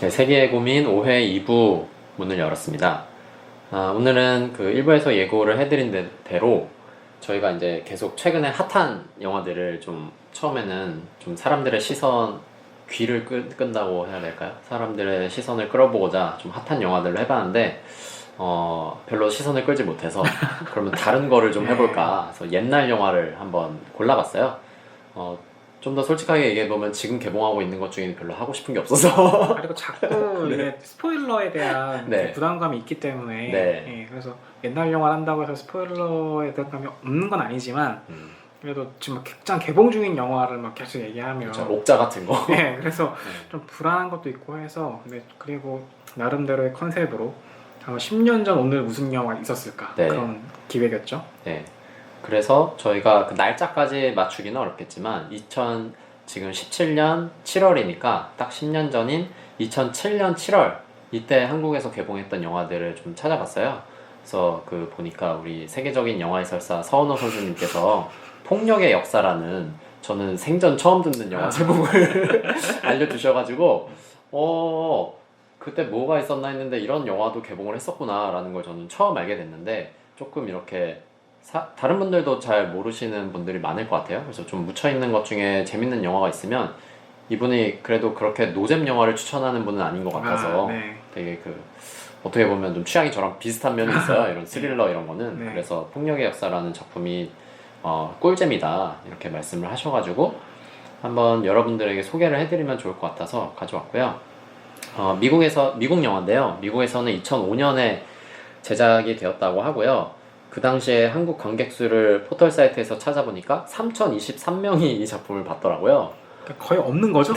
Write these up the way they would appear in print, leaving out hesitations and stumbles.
네, 세계의 고민 5회 2부 문을 열었습니다. 오늘은 그 1부에서 예고를 해드린 대로 저희가 이제 계속 최근에 핫한 영화들을 좀 처음에는 좀 사람들의 귀를 끈다고 해야 될까요? 사람들의 시선을 끌어보고자 좀 핫한 영화들을 해봤는데 별로 시선을 끌지 못해서 그러면 다른 거를 좀 해볼까 해서 옛날 영화를 한번 골라봤어요. 좀 더 솔직하게 얘기해보면 지금 개봉하고 있는 것 중에는 별로 하고 싶은 게 없어서 그리고 자꾸 네. 이게 스포일러에 대한 네. 부담감이 있기 때문에 네. 예, 그래서 옛날 영화를 한다고 해서 스포일러에 대한 감이 없는 건 아니지만 그래도 지금 극장 개봉 중인 영화를 막 계속 얘기하면 그렇죠. 옥자 같은 거 네, 그래서 좀 불안한 것도 있고 해서 그리고 나름대로의 컨셉으로 아마 10년 전 오늘 무슨 영화 있었을까 네. 그런 기획이었죠. 네. 그래서 저희가 그 날짜까지 맞추기는 어렵겠지만 지금 17년 7월이니까 딱 10년 전인 2007년 7월 이때 한국에서 개봉했던 영화들을 좀 찾아봤어요. 그래서 그 보니까 우리 세계적인 영화 해설사 서은호 선수님께서 폭력의 역사라는 저는 생전 처음 듣는 영화 제목을 알려주셔가지고 그때 뭐가 있었나 했는데 이런 영화도 개봉을 했었구나 라는 걸 저는 처음 알게 됐는데 조금 이렇게 다른 분들도 잘 모르시는 분들이 많을 것 같아요. 그래서 좀 묻혀있는 것 중에 재밌는 영화가 있으면 이분이 그래도 그렇게 노잼 영화를 추천하는 분은 아닌 것 같아서 네. 되게 어떻게 보면 좀 취향이 저랑 비슷한 면이 있어요. 이런 스릴러 이런 거는. 네. 그래서 폭력의 역사라는 작품이 꿀잼이다 이렇게 말씀을 하셔가지고 한번 여러분들에게 소개를 해드리면 좋을 것 같아서 가져왔고요. 미국 영화인데요. 미국에서는 2005년에 제작이 되었다고 하고요. 그 당시에 한국 관객 수를 포털 사이트에서 찾아보니까 3,023명이 이 작품을 봤더라고요. 그러니까 거의 없는 거죠.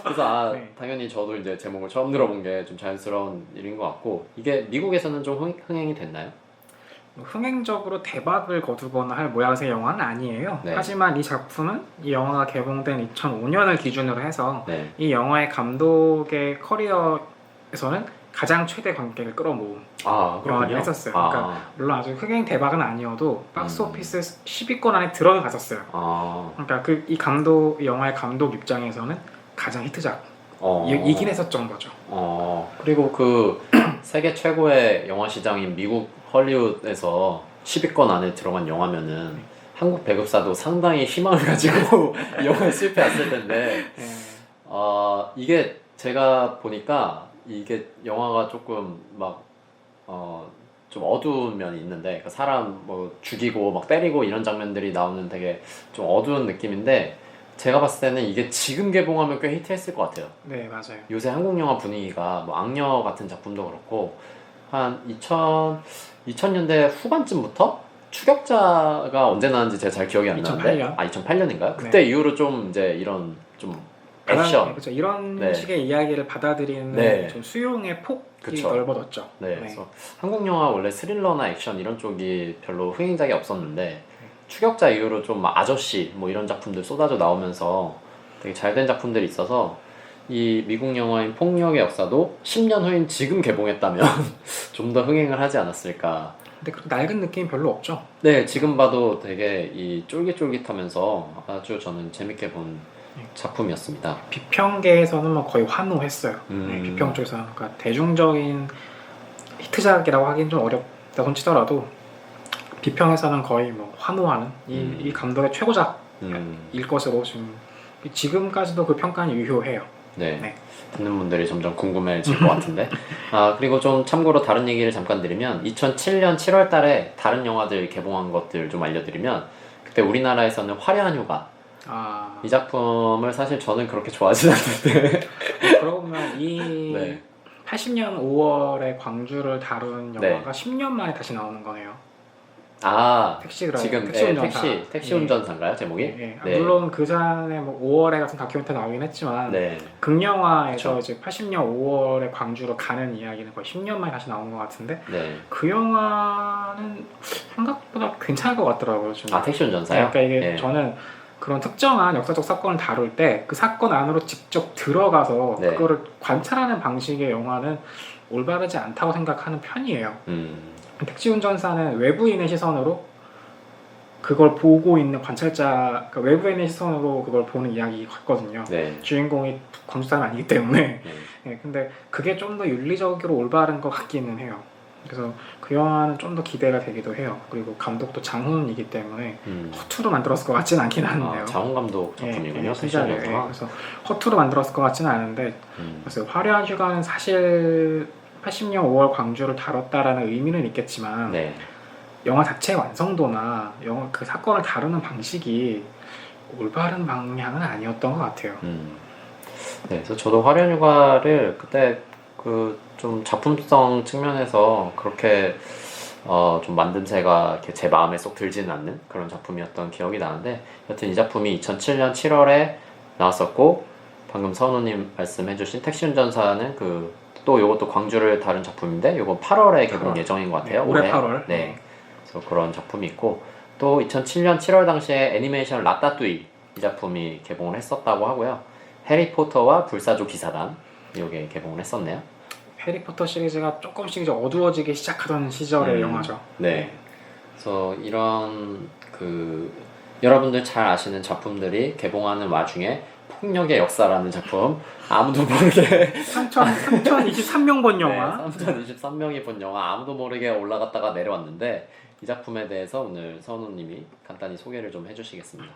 그래서 네. 당연히 저도 이제 제목을 처음 들어본 게 좀 자연스러운 일인 것 같고 이게 미국에서는 좀 흥행이 됐나요? 흥행적으로 대박을 거두거나 할 모양새의 영화는 아니에요. 네. 하지만 이 작품은 이 영화가 개봉된 2005년을 기준으로 해서 네. 이 영화의 감독의 커리어에서는 가장 최대 관객을 끌어모은 영화를 했었어요. 그러니까 물론 아주 흥행 대박은 아니어도 박스오피스 10위권 안에 들어갔었어요. 그러니까 이 영화의 감독 입장에서는 가장 히트작 이긴 했었던 거죠. 그리고 그 세계 최고의 영화 시장인 미국 헐리우드에서 10위권 안에 들어간 영화면은 한국 배급사도 상당히 희망을 가지고 이 영화에 실패했을 텐데 이게 제가 보니까 이게 영화가 조금 좀 어두운 면이 있는데 그러니까 사람 뭐 죽이고 막 때리고 이런 장면들이 나오는 되게 좀 어두운 느낌인데 제가 봤을 때는 이게 지금 개봉하면 꽤 히트했을 것 같아요. 네, 맞아요. 요새 한국 영화 분위기가 뭐 악녀 같은 작품도 그렇고 한 2000년대 후반쯤부터 추격자가 언제 나왔는지 제가 잘 기억이 안 나는데 2008년인가요? 그때 이후로 좀 이제 이런 좀 액션 그렇죠. 이런 네. 식의 이야기를 받아들이는 네. 좀 수용의 폭이 그쵸. 넓어졌죠. 네, 그래서 한국 영화 원래 스릴러나 액션 이런 쪽이 별로 흥행작이 없었는데 추격자 이후로 좀 아저씨 뭐 이런 작품들 쏟아져 나오면서 되게 잘된 작품들이 있어서 이 미국 영화인 폭력의 역사도 10년 후인 지금 개봉했다면 좀 더 흥행을 하지 않았을까. 근데 그렇게 낡은 느낌이 별로 없죠. 네, 지금 봐도 되게 이 쫄깃쫄깃하면서 아주 저는 재밌게 본 작품이었습니다. 비평계에서는 뭐 거의 환호했어요. 네, 비평 쪽에서 그러니까 대중적인 히트작이라고 하긴 좀 어렵다 손치더라도 비평에서는 거의 뭐 환호하는 이 감독의 최고작일 것으로 지금까지도 그 평가는 유효해요. 네. 듣는 분들이 점점 궁금해질 것 같은데 그리고 좀 참고로 다른 얘기를 잠깐 드리면 2007년 7월 달에 다른 영화들 개봉한 것들 좀 알려드리면 그때 우리나라에서는 화려한 휴가 이 작품을 사실 저는 그렇게 좋아하지 않는데 그러고 보면 이 네. 80년 5월에 광주를 다룬 영화가 10년 만에 다시 나오는 거네요. 택시 운전사인가요 제목이? 네. 물론 그 전에 뭐 5월에 같은 다큐멘터리 나오긴 했지만 네. 극영화에서 이제 80년 5월에 광주로 가는 이야기는 거의 10년 만에 다시 나온 것 같은데 그 영화는 생각보다 괜찮을 것 같더라고요. 택시 운전사요? 그러니까 이게 저는 그런 특정한 역사적 사건을 다룰 때 그 사건 안으로 직접 들어가서 그거를 관찰하는 방식의 영화는 올바르지 않다고 생각하는 편이에요. 택시 운전사는 외부인의 시선으로 그걸 보고 있는 관찰자, 외부인의 시선으로 그걸 보는 이야기 같거든요. 주인공이 광주 사람이 아니기 때문에 네, 근데 그게 좀 더 윤리적으로 올바른 것 같기는 해요. 그래서 그 영화는 좀 더 기대가 되기도 해요. 그리고 감독도 장훈이기 때문에 허투루 만들었을 것 같지는 않긴 한데요. 장훈 감독 작품이군요. 진짜요. 그래서 허투루 만들었을 것 같지는 않은데 그래서 화려한 휴가는 사실 80년 5월 광주를 다뤘다라는 의미는 있겠지만 네. 영화 자체의 완성도나 영화 그 사건을 다루는 방식이 올바른 방향은 아니었던 것 같아요. 네, 그래서 저도 화려한 휴가를 그때 그 좀 작품성 측면에서 그렇게 좀 만듦새가 이렇게 제 마음에 쏙 들지는 않는 그런 작품이었던 기억이 나는데, 여튼 이 작품이 2007년 7월에 나왔었고, 방금 서은호님 말씀해주신 택시 운전사는 그 또 요것도 광주를 다룬 작품인데 요건 8월에 개봉 8월. 예정인 것 같아요. 네, 올해 8월. 네, 그래서 그런 작품이 있고, 또 2007년 7월 당시에 애니메이션 라따뚜이 이 작품이 개봉을 했었다고 하고요. 해리포터와 불사조 기사단 이게 개봉을 했었네요. 해리포터 시리즈가 조금씩 이제 어두워지기 시작하던 시절의 영화죠. 네. 그래서 이런 그 여러분들 잘 아시는 작품들이 개봉하는 와중에 폭력의 역사라는 작품, 아무도 모르게 3023명 본 영화. 네, 3023명이 본 영화 아무도 모르게 올라갔다가 내려왔는데, 이 작품에 대해서 오늘 서은호님이 간단히 소개를 좀 해주시겠습니다.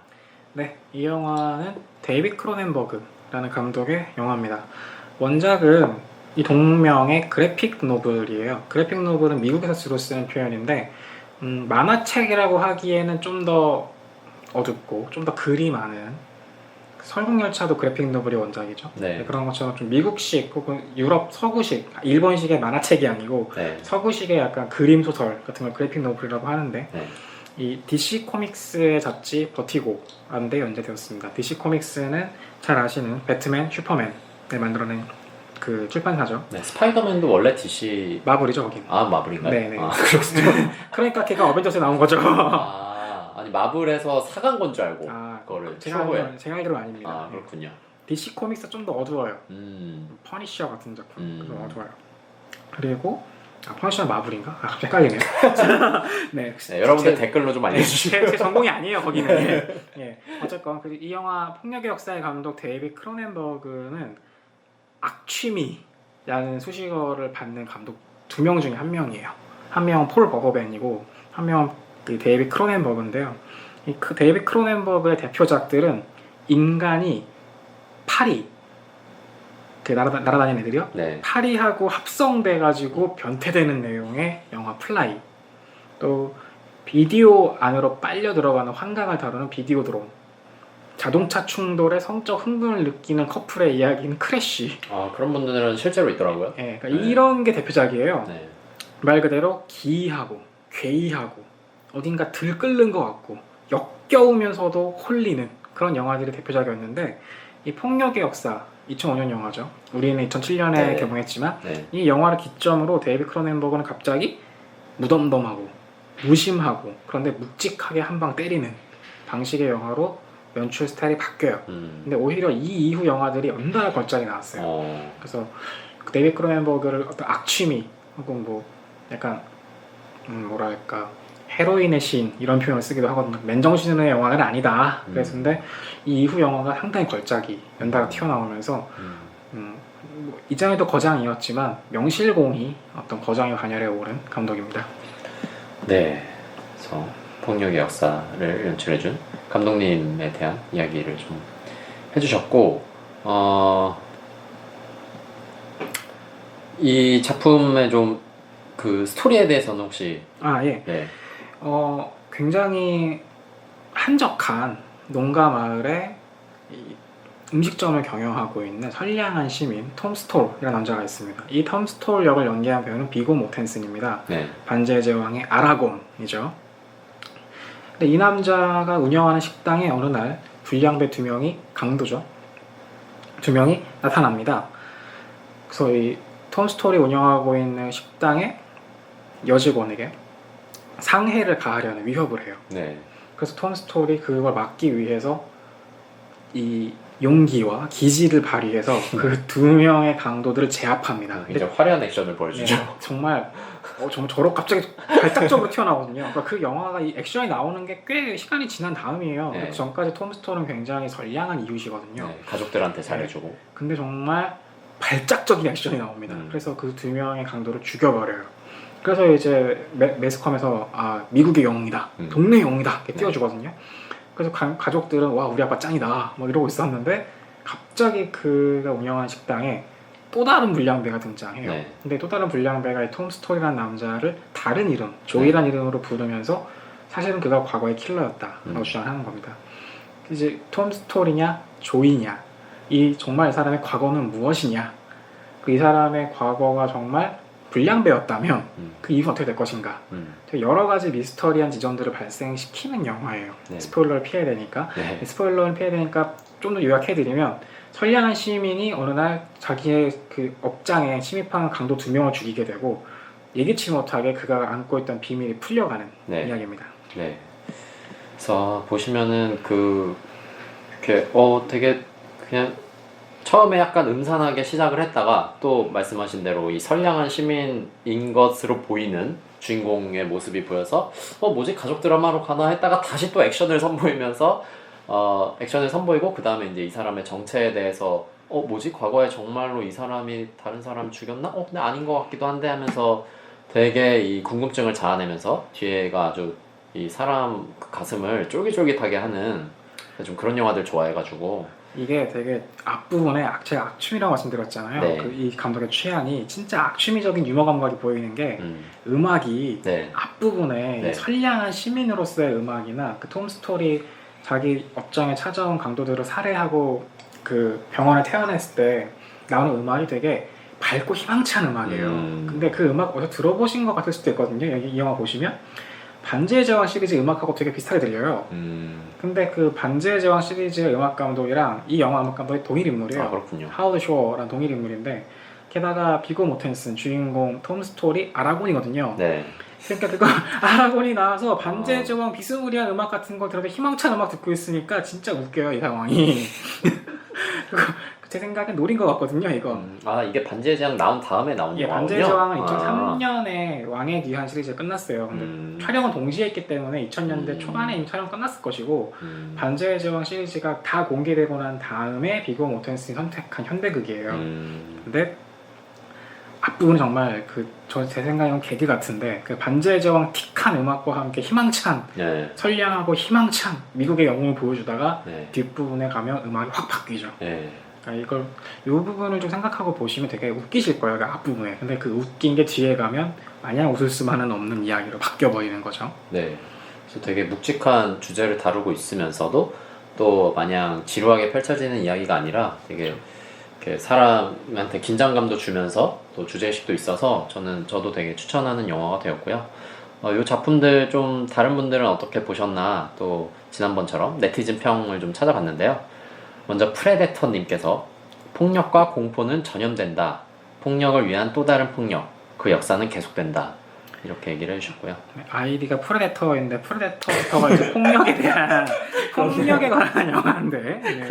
네, 이 영화는 데이빗 크로넨버그라는 감독의 영화입니다. 원작은 이 동명의 그래픽 노블이에요. 그래픽 노블은 미국에서 주로 쓰는 표현인데 만화책이라고 하기에는 좀 더 어둡고 좀 더 글이 많은, 설국열차도 그래픽 노블이 원작이죠. 네. 그런 것처럼 좀 미국식 혹은 유럽 서구식, 일본식의 만화책이 아니고 네. 서구식의 약간 그림 소설 같은 걸 그래픽 노블이라고 하는데, 네. 이 DC 코믹스의 잡지 버티고라는 데 연재되었습니다. DC 코믹스는 잘 아시는 배트맨, 슈퍼맨을 만들어낸 그 출판사죠. 네, 스파이더맨도 원래 DC 마블이죠, 거긴. 아, 마블인가요? 네네. 아, 그렇군요. 그러니까 걔가 어벤져스에 나온 거죠. 아니 마블에서 사간 건 줄 알고 그거를 제가 알기로는 아닙니다. 아, 그렇군요. DC 코믹스 좀 더 어두워요. 퍼니셔 같은 작품 좀 어두워요. 그리고 퍼니셔는 마블인가? 갑자기 헷갈리네요. 네, 여러분들 댓글로 좀 알려주시고요. 제 전공이 아니에요, 거기는. 예. 어쨌건 이 영화 폭력의 역사의 감독 데이빗 크로넨버그는 악취미라는 수식어를 받는 감독 2명 중에 1명이에요. 한 명은 폴 버거벤이고 한 명은 그 데이빗 크로넨버그인데요. 이 데이빗 크로넨버그의 대표작들은 인간이 파리, 그 날아다니는 애들이요. 네. 파리하고 합성돼가지고 변태되는 내용의 영화 플라이, 또 비디오 안으로 빨려 들어가는 환각을 다루는 비디오 드론, 자동차 충돌에 성적 흥분을 느끼는 커플의 이야기는 크래쉬. 그런 분들은 실제로 있더라고요. 네, 그러니까 이런 게 대표작이에요. 네. 말 그대로 기이하고 괴이하고 어딘가 들끓는 것 같고 역겨우면서도 홀리는 그런 영화들이 대표작이었는데, 이 폭력의 역사 2005년 영화죠. 우리는 2007년에 네. 개봉했지만 네. 이 영화를 기점으로 데이빗 크로넨버그는 갑자기 무덤덤하고 무심하고 그런데 묵직하게 한 방 때리는 방식의 영화로 연출 스타일이 바뀌어요. 근데 오히려 이 이후 영화들이 연달아 걸작이 나왔어요. 그래서 데이빗 크로넨버그를 어떤 악취미 혹은 뭐 약간 뭐랄까 헤로인의 신 이런 표현을 쓰기도 하거든요. 맨정신의 영화는 아니다. 그랬는데 이 이후 영화가 상당히 걸작이 연달아 튀어나오면서 뭐 이전에도 거장이었지만 명실공히 어떤 거장의 반열에 오른 감독입니다. 네, 그래서 폭력의 역사를 연출해준 감독님에 대한 이야기를 좀 해주셨고, 이 작품의 좀 그 스토리에 대해서는 혹시 예. 네. 굉장히 한적한 농가 마을에 음식점을 경영하고 있는 선량한 시민 톰 스톨이라는 남자가 있습니다. 이 톰 스톨 역을 연기한 배우는 비고 모텐슨입니다. 네. 반지의 제왕의 아라곤이죠. 근데 이 남자가 운영하는 식당에 어느 날 불량배 2명이, 강도죠, 2명이 나타납니다. 그래서 이 톰 스톨이 운영하고 있는 식당에 여직원에게 상해를 가하려는 위협을 해요. 네. 그래서 톰 스톨이 그걸 막기 위해서 이 용기와 기지를 발휘해서 그 2명의 강도들을 제압합니다. 이제 화려한 액션을 보여주죠. 네, 정말 저렇게 갑자기 발작적으로 튀어나오거든요. 그러니까 그 영화가 이 액션이 나오는 게 꽤 시간이 지난 다음이에요. 네. 그 전까지 톰 스톨은 굉장히 선량한 이웃이거든요. 네, 가족들한테 잘해주고. 근데 정말 발작적인 액션이 나옵니다. 그래서 그 두 명의 강도를 죽여버려요. 그래서 이제 매스컴에서 미국의 영웅이다, 동네 영웅이다 이렇게 띄워주거든요. 그래서 가족들은 와 우리 아빠 짱이다 뭐 이러고 있었는데 갑자기 그가 운영하는 식당에 또 다른 불량배가 등장해요. 네. 근데 또 다른 불량배가 이 톰 스토리라는 남자를 다른 이름, 조이라는 이름으로 부르면서 사실은 그가 과거의 킬러였다라고 주장하는 겁니다. 이제 톰 스토리냐 조이냐, 이 정말 이 사람의 과거는 무엇이냐, 그 이 사람의 과거가 정말 불량배였다면 그 이후는 어떻게 될 것인가, 되게 여러 가지 미스터리한 지점들을 발생시키는 영화예요. 네. 스포일러를 피해야 되니까. 네. 스포일러를 피해야 되니까 좀 더 요약해드리면, 선량한 시민이 어느 날 자기의 그 업장에 침입한 강도 2명을 죽이게 되고 예기치 못하게 그가 안고 있던 비밀이 풀려가는 네. 이야기입니다. 네. 그래서 보시면은 이렇게 되게 그냥 처음에 약간 음산하게 시작을 했다가 또 말씀하신 대로 이 선량한 시민인 것으로 보이는 주인공의 모습이 보여서 뭐지 가족 드라마로 가나 했다가 다시 또 액션을 선보이면서 액션을 선보이고 그 다음에 이제 이 사람의 정체에 대해서 뭐지 과거에 정말로 이 사람이 다른 사람 죽였나? 근데 아닌 것 같기도 한데 하면서 되게 이 궁금증을 자아내면서 뒤에가 아주 이 사람 가슴을 쫄깃쫄깃하게 하는 좀 그런 영화들 좋아해가지고 이게 되게 앞부분에 제가 악취미라고 말씀드렸잖아요. 네. 이 감독의 취향이 진짜 악취미적인 유머 감각이 보이는 게 음악이 네. 앞부분에 네. 선량한 시민으로서의 음악이나 그 톰 스토리 자기 업장에 찾아온 강도들을 살해하고 그 병원에 퇴원했을 때 나오는 음악이 되게 밝고 희망찬 음악이에요. 근데 그 음악 어디서 들어보신 것 같을 수도 있거든요. 여기 이 영화 보시면 반지의 제왕 시리즈 음악하고 되게 비슷하게 들려요. 근데 그 반지의 제왕 시리즈의 음악 감독이랑 이 영화 음악 감독이 동일 인물이에요. 그렇군요. 하워드 쇼어라는 동일 인물인데, 게다가 비고 모텐슨 주인공 톰 스토리 아라곤이거든요. 네. 그러니까 그거 아라곤이 나와서 반지의 제왕 비스무리한 음악 같은 거 들어도 희망찬 음악 듣고 있으니까 진짜 웃겨요 이 상황이. 제 생각엔 노린 것 같거든요 이거. 이게 반지의 제왕 나온 다음에 나온 영화군요. 반지의 제왕은 2003년에 왕의 귀환 시리즈가 끝났어요. 근데 촬영은 동시에 했기 때문에 2000년대 초반에 이미 촬영 끝났을 것이고, 반지의 제왕 시리즈가 다 공개되고 난 다음에 비고 모텐슨이 선택한 현대극이에요. 근데 앞부분은 정말 제 생각에는 개그 같은데, 그 반지의 제왕 틱한 음악과 함께 희망찬, 네. 선량하고 희망찬 미국의 영웅을 보여주다가 네. 뒷부분에 가면 음악이 확 바뀌죠. 네. 그러니까 이 부분을 좀 생각하고 보시면 되게 웃기실 거예요, 그 앞부분에. 근데 그 웃긴 게 뒤에 가면 마냥 웃을 수만은 없는 이야기로 바뀌어버리는 거죠. 네. 그래서 되게 묵직한 주제를 다루고 있으면서도 또 마냥 지루하게 펼쳐지는 이야기가 아니라 되게 이렇게 사람한테 긴장감도 주면서 또 주제의식도 있어서 저도 되게 추천하는 영화가 되었고요. 이 작품들 좀 다른 분들은 어떻게 보셨나 또 지난번처럼 네티즌 평을 좀 찾아봤는데요. 먼저 프레데터님께서 폭력과 공포는 전염된다. 폭력을 위한 또 다른 폭력. 그 역사는 계속된다. 이렇게 얘기를 해주셨고요. 아이디가 프레데터인데 프레데터가 이제 폭력에 관한 영화인데, 네.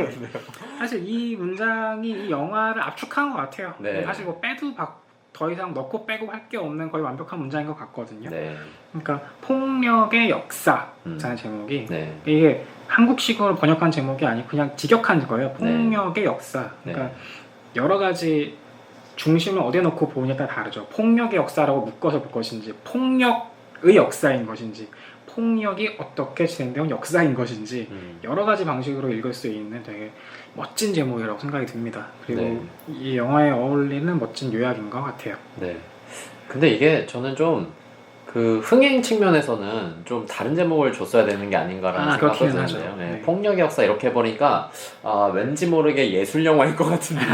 사실 이 문장이 이 영화를 압축한 것 같아요. 네. 사실 뭐 더 이상 넣고 빼고 할 게 없는 거의 완벽한 문장인 것 같거든요. 네. 그러니까 폭력의 역사라는 제목이, 네. 이게 한국식으로 번역한 제목이 아니고 그냥 직역한 거예요. 폭력의 역사. 그러니까 네. 여러 가지 중심을 어디에 놓고 보느냐에 따라 다르죠. 폭력의 역사라고 묶어서 볼 것인지, 폭력의 역사인 것인지, 폭력이 어떻게 진행되는 역사인 것인지, 여러 가지 방식으로 읽을 수 있는 되게 멋진 제목이라고 생각이 듭니다. 그리고 네. 이 영화에 어울리는 멋진 요약인 것 같아요. 네. 근데 이게 저는 좀 흥행 측면에서는 좀 다른 제목을 줬어야 되는 게 아닌가라는 생각도 드는데요. 네. 네. 폭력의 역사 이렇게 해버리니까 왠지 모르게 예술 영화일 것 같은 느낌.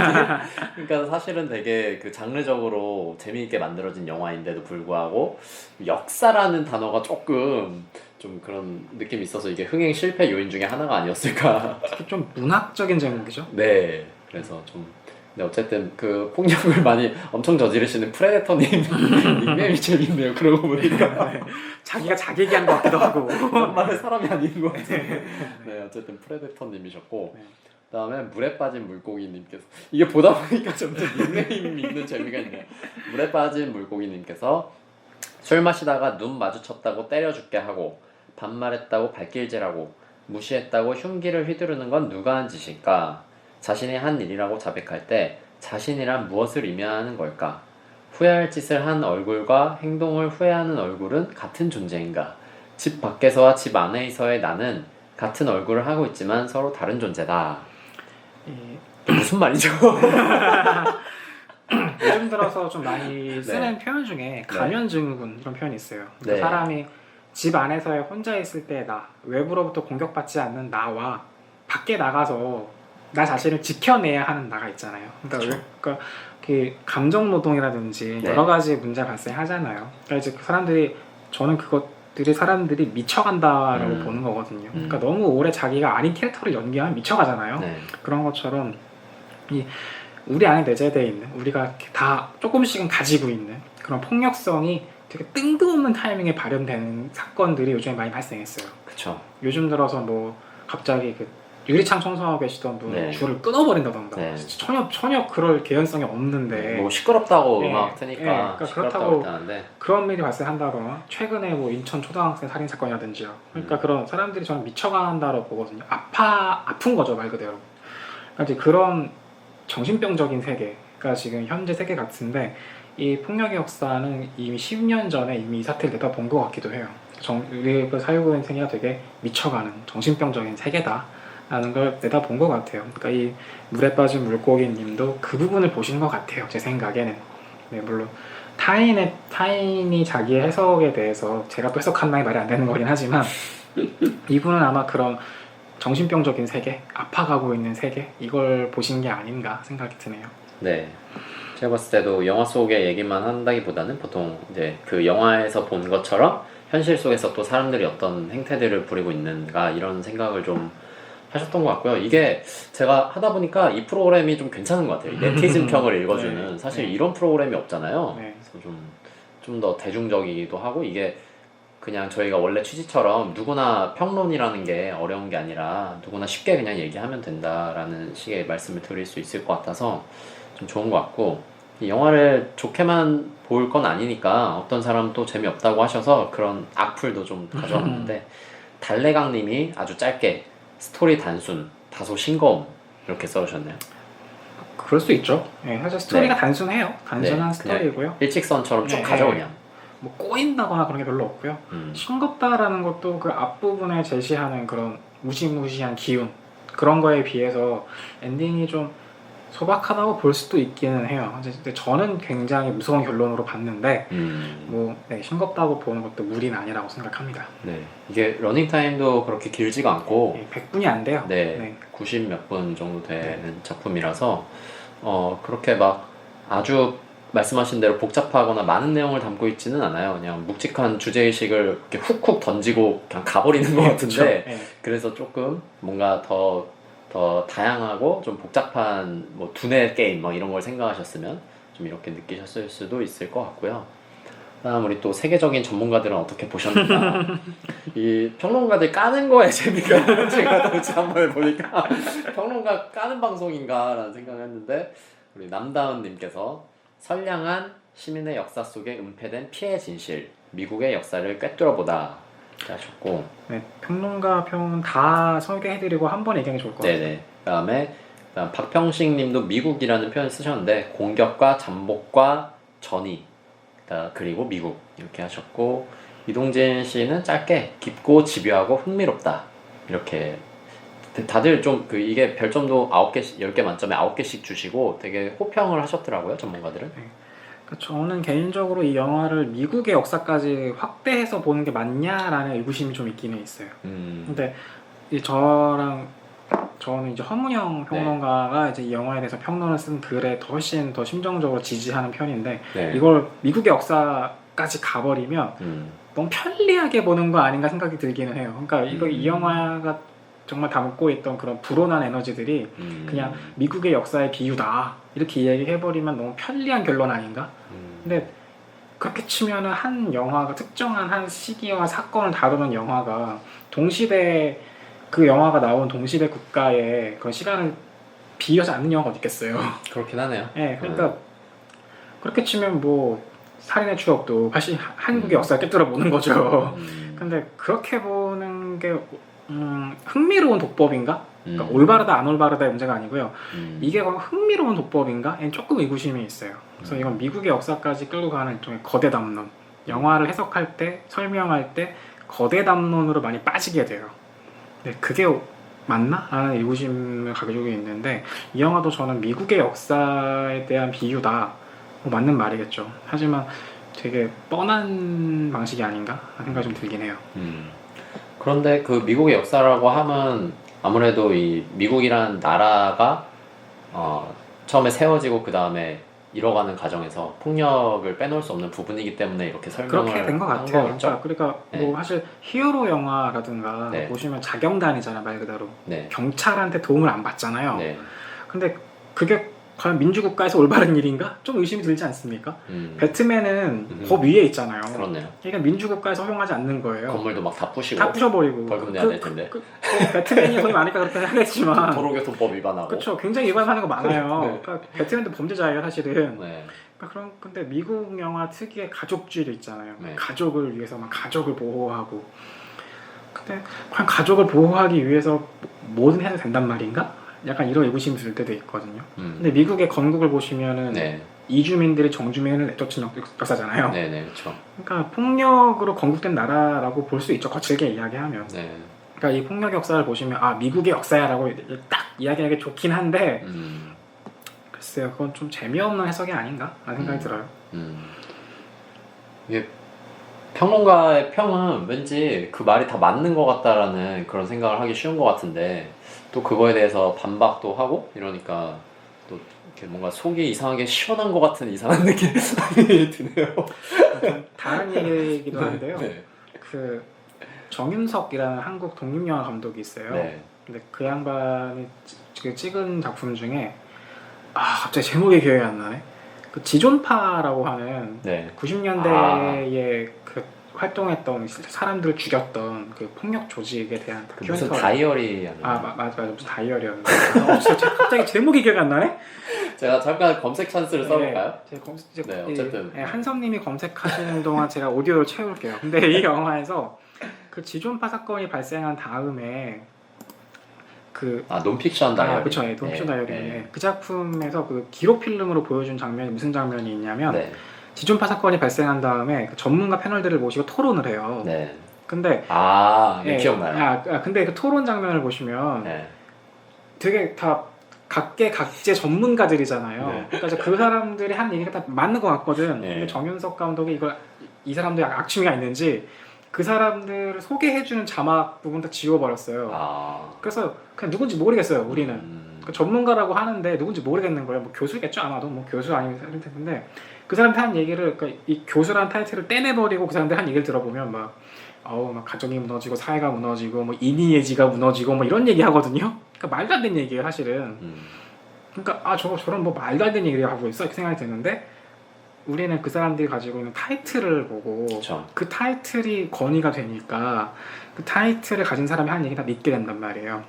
그러니까 사실은 되게 장르적으로 재미있게 만들어진 영화인데도 불구하고 역사라는 단어가 조금 좀 그런 느낌이 있어서 이게 흥행 실패 요인 중에 하나가 아니었을까. 특히 좀 문학적인 제목이죠. 네. 그래서 좀. 네, 어쨌든 폭력을 많이 엄청 저지르시는 프레데터님 닉네임이 재밌네요. 그러고 보니까 네. 자기가 자기 얘기한 것 같기도 하고 정말 사람이 아닌 것 같아요. 네, 어쨌든 프레데터님이셨고, 네. 그다음에 물에 빠진 물고기님께서, 이게 보다 보니까 점점 닉네임이 있는 재미가 있네요. 물에 빠진 물고기님께서 술 마시다가 눈 마주쳤다고 때려 죽게 하고, 반말했다고 발길질하고, 무시했다고 흉기를 휘두르는 건 누가 한 짓일까? 자신이 한 일이라고 자백할 때 자신이란 무엇을 의미하는 걸까? 후회할 짓을 한 얼굴과 행동을 후회하는 얼굴은 같은 존재인가? 집 밖에서와 집 안에서의 나는 같은 얼굴을 하고 있지만 서로 다른 존재다. 무슨 말이죠? 요즘 들어서 좀 많이 쓰는 표현 중에 가면증후군 이런 표현이 있어요. 그러니까 사람이 집 안에서 혼자 있을 때 나, 외부로부터 공격받지 않는 나와 밖에 나가서 나 자신을 지켜내야 하는 나가 있잖아요. 그러니까 감정 노동이라든지 여러 가지 문제가 발생하잖아요. 그러니까 이제 저는 그것들이 사람들이 미쳐간다라고 보는 거거든요. 그러니까 너무 오래 자기가 아닌 캐릭터를 연기하면 미쳐가잖아요. 그런 것처럼 우리 안에 내재되어 있는, 우리가 다 조금씩은 가지고 있는 그런 폭력성이 되게 뜬금없는 타이밍에 발현되는 사건들이 요즘에 많이 발생했어요. 그쵸. 요즘 들어서 뭐 갑자기 유리창 청소하고 계시던 분 줄을 끊어버린다던가 전혀 그럴 개연성이 없는데 뭐 시끄럽다고 음악 트니까 그러니까 그렇다고 그런 일이 발생한다거나 최근에 뭐 인천 초등학생 살인 사건이라든지요. 그러니까 그런 사람들이 저는 미쳐간다고 보거든요. 아픈 거죠, 말 그대로. 그러니까 이제 그런 정신병적인 세계가 지금 현재 세계 같은데, 이 폭력의 역사는 이미 10년 전에 이미 이 사태를 내다본 것 같기도 해요. 우리 사회부 인생이 되게 미쳐가는 정신병적인 세계다라는 걸 내다본 것 같아요. 그러니까 이 물에 빠진 물고기님도 그 부분을 보신 것 같아요, 제 생각에는. 물론 타인이 자기의 해석에 대해서 제가 또 해석한다는 말이 안 되는 거긴 하지만 이분은 아마 그런 정신병적인 세계, 아파가고 있는 세계, 이걸 보신 게 아닌가 생각이 드네요. 네, 제가 봤을 때도 영화 속의 얘기만 한다기보다는 보통 이제 그 영화에서 본 것처럼 현실 속에서 또 사람들이 어떤 행태들을 부리고 있는가 이런 생각을 좀 하셨던 것 같고요. 이게 제가 하다 보니까 이 프로그램이 좀 괜찮은 것 같아요. 네티즌 평을 읽어주는 사실 이런 프로그램이 없잖아요. 그래서 좀 더 대중적이기도 하고, 이게 그냥 저희가 원래 취지처럼 누구나 평론이라는 게 어려운 게 아니라 누구나 쉽게 그냥 얘기하면 된다라는 식의 말씀을 드릴 수 있을 것 같아서 좀 좋은 것 같고, 이 영화를 좋게만 볼 건 아니니까 어떤 사람은 또 재미없다고 하셔서 그런 악플도 좀 가져왔는데 달래강님이 아주 짧게 스토리 단순, 다소 싱거움 이렇게 써주셨네요. 그럴 수 있죠. 사실 스토리가 단순해요. 단순한 스토리고요. 일직선처럼 쭉 가죠 그냥. 뭐 꼬인다거나 그런 게 별로 없고요. 싱겁다라는 것도 그 앞부분에 제시하는 그런 무시무시한 기운, 그런 거에 비해서 엔딩이 좀 소박하다고 볼 수도 있기는 해요. 근데 저는 굉장히 무서운 결론으로 봤는데 싱겁다고 보는 것도 무리는 아니라고 생각합니다. 이게 러닝타임도 그렇게 길지가 않고 100분이 안 돼요. 90 몇 분 정도 되는 작품이라서 그렇게 막 아주 말씀하신 대로 복잡하거나 많은 내용을 담고 있지는 않아요. 그냥 묵직한 주제의식을 이렇게 훅훅 던지고 그냥 가버리는 것 같은데 그래서 조금 뭔가 더 다양하고 좀 복잡한 뭐 두뇌 게임 뭐 이런 걸 생각하셨으면 좀 이렇게 느끼셨을 수도 있을 것 같고요. 다음 우리 또 세계적인 전문가들은 어떻게 보셨는가. 이 평론가들 까는 거에 재미가 제가 또 지난번에 보니까 평론가 까는 방송인가 라는 생각을 했는데, 우리 남다은님께서 선량한 시민의 역사 속에 은폐된 피해 진실, 미국의 역사를 꿰뚫어보다 하셨고, 평론가 평은 다 소개해드리고 한 번에 얘기하는 게 좋을 것 같아요. 그다음 박평식님도 미국이라는 표현을 쓰셨는데 공격과 잠복과 전이, 그리고 미국 이렇게 하셨고, 이동진 씨는 짧게 깊고 집요하고 흥미롭다 이렇게. 다들 좀 이게 별점도 9개씩, 10개 만점에 9개씩 주시고 되게 호평을 하셨더라고요, 전문가들은. 저는 개인적으로 이 영화를 미국의 역사까지 확대해서 보는 게 맞냐라는 의구심이 좀 있기는 있어요. 근데 저는 이제 허문영 평론가가 이제 이 영화에 대해서 평론을 쓴 글에 훨씬 더 심정적으로 지지하는 편인데 이걸 미국의 역사까지 가버리면 너무 편리하게 보는 거 아닌가 생각이 들기는 해요. 그러니까 이 영화가 정말 담고 있던 그런 불온한 에너지들이 그냥 미국의 역사의 비유다 이렇게 이야기해버리면 너무 편리한 결론 아닌가? 근데 그렇게 치면은 한 영화가 특정한 한 시기와 사건을 다루는 영화가 동시대, 그 영화가 나온 동시대 국가의 그런 시간을 비교하지 않는 영화가 어디 있겠어요. 그렇긴 하네요. 그러니까 그렇게 치면 뭐 살인의 추억도 사실 한국의 역사를 꿰뚫어 보는 거죠. 근데 그렇게 보는 게 흥미로운 독법인가? 그러니까 올바르다 안 올바르다의 문제가 아니고요. 이게 과연 흥미로운 도법인가?에 조금 의구심이 있어요. 그래서 이건 미국의 역사까지 끌고 가는 일종의 거대 담론. 영화를 해석할 때, 설명할 때 거대 담론으로 많이 빠지게 돼요. 근데 그게 맞나? 라는 의구심을 가지고 있는데 이 영화도 저는 미국의 역사에 대한 비유다. 뭐 맞는 말이겠죠. 하지만 되게 뻔한 방식이 아닌가? 하는 생각이 좀 들긴 해요. 그런데 그 미국의 역사라고 하면 아무래도 이 미국이란 나라가 처음에 세워지고 그 다음에 이뤄가는 과정에서 폭력을 빼놓을 수 없는 부분이기 때문에 이렇게 설명을 그렇게 된 것 같아요. 그러니까 네. 뭐 사실 히어로 영화라든가 네. 보시면 자경단이잖아요, 말 그대로. 네. 경찰한테 도움을 안 받잖아요. 네. 근데 그게 과연 민주국가에서 올바른 일인가? 좀 의심이 들지 않습니까? 배트맨은 법 위에 있잖아요. 그렇네요. 그러니까 민주국가에서 허용하지 않는 거예요. 건물도 막 다 부시고 다 부셔버리고 벌금 내야 될 텐데. 배트맨이 돈이 많으니까 그렇게 하겠지만 도로교통법 위반하고. 그렇죠. 굉장히 위반하는 거 많아요. 네. 그러니까 배트맨도 범죄자예요, 사실은. 네. 그러니까 근데 미국 영화 특유의 가족주의도 있잖아요. 네. 가족을 위해서 막 가족을 보호하고. 근데 과연 가족을 보호하기 위해서 뭐든 해도 된단 말인가? 약간 이런 의구심이 들 때도 있거든요. 근데 미국의 건국을 보시면은 네. 이주민들이 정주민을 내쫓은 역사잖아요. 네, 네, 그렇죠. 그러니까 폭력으로 건국된 나라라고 볼 수 있죠. 거칠게 이야기하면. 네. 그러니까 이 폭력 역사를 보시면 아 미국의 역사야라고 딱 이야기하기 좋긴 한데 글쎄요, 그건 좀 재미없는 해석이 아닌가 라는 생각이 들어요. 이게 평론가의 평은 왠지 그 말이 다 맞는 것 같다라는 그런 생각을 하기 쉬운 것 같은데 또 그거에 대해서 반박도 하고 이러니까 또 이렇게 뭔가 속이 이상하게 시원한 것 같은 이상한 느낌이 드네요. 다른 얘기이기도 한데요. 네. 그 정윤석이라는 한국 독립영화 감독이 있어요. 네. 근데 그 양반이 찍은 작품 중에 갑자기 제목이 기억이 안 나네. 그 지존파라고 하는 네. 90년대에 그 활동했던 사람들을 죽였던 그 폭력 조직에 대한 그 무슨 다이어리 맞아 무슨 다이어리였는데 갑자기 제목이 기억이 안 나네. 제가 잠깐 검색 찬스를 써볼까요? 네, 어쨌든 한섭님이 검색하시는 동안 제가 오디오를 채울게요. 근데 이 영화에서 그 지존파 사건이 발생한 다음에 논픽션 다이어리. 그렇죠. 논픽션 다이어리. 그 작품에서 그 기록 필름으로 보여준 장면이 무슨 장면이 있냐면 지존파 사건이 발생한 다음에 그 전문가 패널들을 모시고 토론을 해요. 네. 근데 기억나요. 근데 그 토론 장면을 보시면 되게 다 각계 전문가들이잖아요. 그러니까 그 사람들이 한 얘기가 다 맞는 것 같거든. 근데 정윤석 감독이 이 사람들이 악취미가 있는지 그 사람들을 소개해주는 자막 부분 다 지워버렸어요. 그래서 그냥 누군지 모르겠어요. 우리는 전문가라고 하는데 누군지 모르겠는 거예요. 뭐 교수겠죠 아마도. 뭐 교수 아니면 사실 텐데 그 사람들 한 얘기를 그러니까 이 교수라는 타이틀을 떼내버리고 그 사람들 한 얘기를 들어보면 막 가정이 무너지고 사회가 무너지고 뭐 인의예지가 무너지고 뭐 이런 얘기 하거든요. 그러니까 말도 안 되는 얘기예요 사실은. 그러니까 저런 뭐 말도 안 되는 얘기를 하고 있어 이렇게 생각이 드는데 우리는 그 사람들이 가지고 있는 타이틀을 보고 그 타이틀이 권위가 되니까 그 타이틀을 가진 사람이 하는 얘기 다 믿게 된단 말이에요.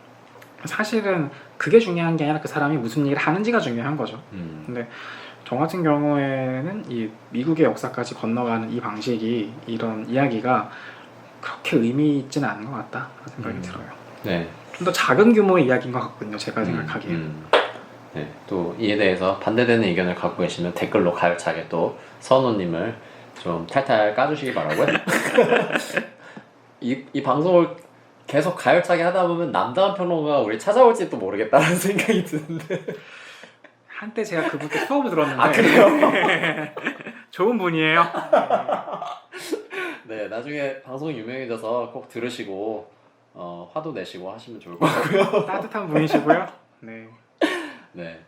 사실은 그게 중요한 게 아니라 그 사람이 무슨 얘기를 하는지가 중요한 거죠. 근데 저 같은 경우에는 이 미국의 역사까지 건너가는 이 방식이 이런 이야기가 그렇게 의미 있지는 않은 것 같다 생각이 들어요. 네. 좀 더 작은 규모의 이야기인 것 같거든요. 제가 생각하기에. 네. 또 이에 대해서 반대되는 의견을 갖고 계시면 댓글로 가열차게 또 선우님을 좀 탈탈 까주시기 바라고요. 이 방송을 계속 가열차게 하다 보면 남다른 평론가가 우리 찾아올지도 모르겠다는 생각이 드는데 한때 제가 그분께 수업을 들었는데 그래요? 좋은 분이에요. 네, 나중에 방송이 유명해져서 꼭 들으시고 화도 내시고 하시면 좋을 것 같고요. 따뜻한 분이시고요. 네. 네.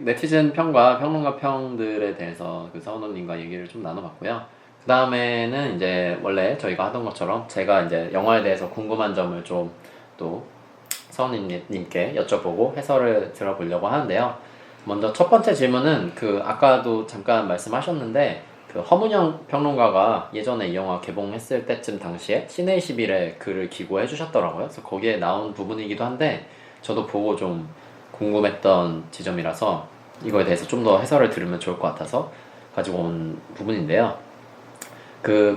네티즌 평과 평론가 평들에 대해서 그 서원호님과 얘기를 좀 나눠봤고요. 그 다음에는 이제 원래 저희가 하던 것처럼 제가 이제 영화에 대해서 궁금한 점을 좀 또 서원호님께 여쭤보고 해설을 들어보려고 하는데요. 먼저 첫 번째 질문은 아까도 잠깐 말씀하셨는데 허문영 평론가가 예전에 이 영화 개봉했을 때쯤 당시에 시네21에 글을 기고해 주셨더라고요. 그래서 거기에 나온 부분이기도 한데 저도 보고 좀 궁금했던 지점이라서 이거에 대해서 좀 더 해설을 들으면 좋을 것 같아서 가지고 온 부분인데요.